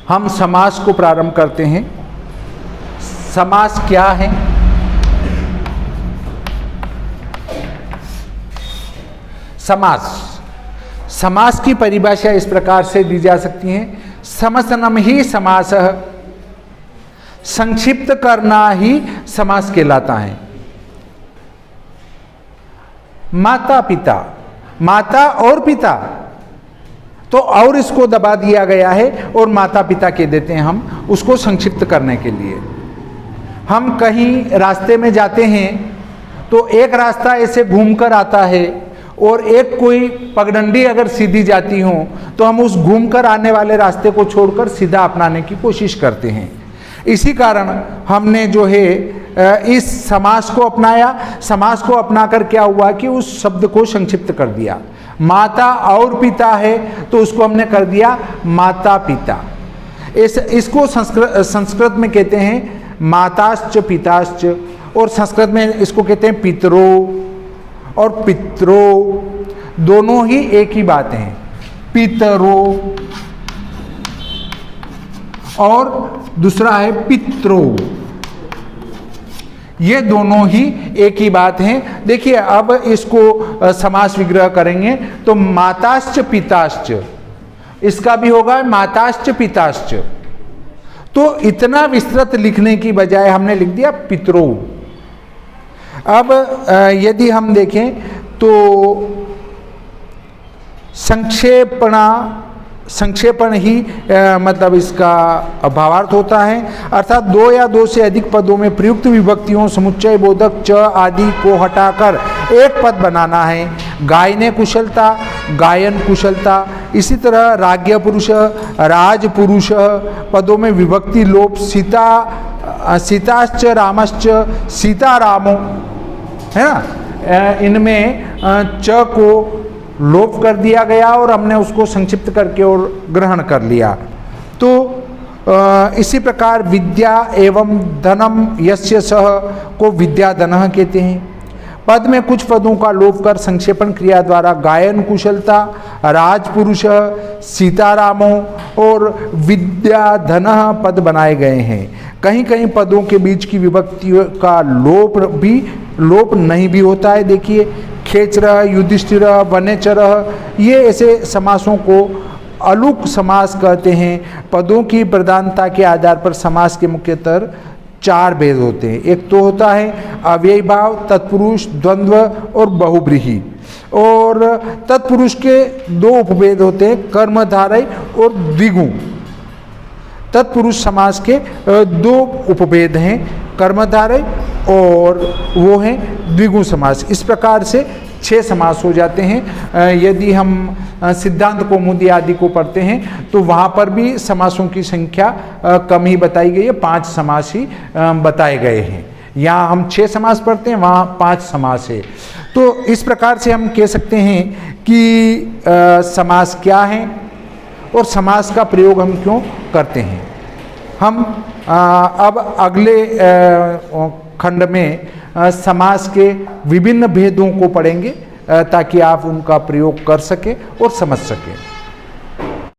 हम समास को प्रारंभ करते हैं। समास क्या है? समास की परिभाषा इस प्रकार से दी जा सकती है, समसनम ही समासः, संक्षिप्त करना ही समास कहलाता है। माता पिता, माता और पिता, तो और इसको दबा दिया गया है और माता पिता कह देते हैं हम उसको संक्षिप्त करने के लिए। हम कहीं रास्ते में जाते हैं तो एक रास्ता ऐसे घूमकर आता है और एक कोई पगडंडी अगर सीधी जाती हो तो हम उस घूमकर आने वाले रास्ते को छोड़कर सीधा अपनाने की कोशिश करते हैं। इसी कारण हमने जो है इस समास को अपनाया। समास को अपनाकर क्या हुआ कि उस शब्द को संक्षिप्त कर दिया। माता और पिता है तो उसको हमने कर दिया माता पिता। इसको संस्कृत में कहते हैं माताश्च पिताश्च, और संस्कृत में इसको कहते हैं पितरो और पितरो, दोनों ही एक ही बात हैं। पितरो और दूसरा है पितरो, ये दोनों ही एक ही बात हैं। देखिए अब इसको समास विग्रह करेंगे तो माताश्च पिताश्च, इसका भी होगा माताश्च पिताश्च। तो इतना विस्तृत लिखने की बजाय हमने लिख दिया पितरो। अब यदि हम देखें तो संक्षेपण ही मतलब इसका भावार्थ होता है, अर्थात दो या दो से अधिक पदों में प्रयुक्त विभक्तियों समुच्चय बोधक च आदि को हटाकर एक पद बनाना है। गायने कुशलता, गायन कुशलता, इसी तरह राज्ञ पुरुष, राज पुरुष, पदों में विभक्ति लोप, सीताश्च रामश्च, सीता रामो, है ना, इनमें च को लोप कर दिया गया और हमने उसको संक्षिप्त करके और ग्रहण कर लिया। तो इसी प्रकार विद्या एवं धनम यस्य सह को विद्या धनः कहते हैं। पद में कुछ पदों का लोप कर संक्षेपण क्रिया द्वारा गायन कुशलता, राजपुरुष, सीतारामों और विद्या धनः पद बनाए गए हैं। कहीं कहीं पदों के बीच की विभक्ति का लोप नहीं भी होता है। देखिए खेचर, युधिष्ठिर, वनेचर, ये ऐसे समासों को अलुक समास कहते हैं। पदों की प्रधानता के आधार पर समास के मुख्यतः चार भेद होते हैं। एक तो होता है अव्ययी भाव, तत्पुरुष, द्वंद्व और बहुब्रीहि। और तत्पुरुष के दो उपभेद होते हैं, कर्मधारय और द्विगु। तत्पुरुष समास के दो उपभेद हैं, कर्मधारय और वो है द्विगु समास। इस प्रकार से 6 समास हो जाते हैं। यदि हम सिद्धांत कौमुदी आदि को पढ़ते हैं तो वहाँ पर भी समासों की संख्या कम ही बताई गई है, 5 समास ही बताए गए हैं। यहाँ हम 6 समास पढ़ते हैं, वहाँ 5 समास है। तो इस प्रकार से हम कह सकते हैं कि समास क्या है और समास का प्रयोग हम क्यों करते हैं। हम अब अगले खंड में समास के विभिन्न भेदों को पढ़ेंगे ताकि आप उनका प्रयोग कर सकें और समझ सकें।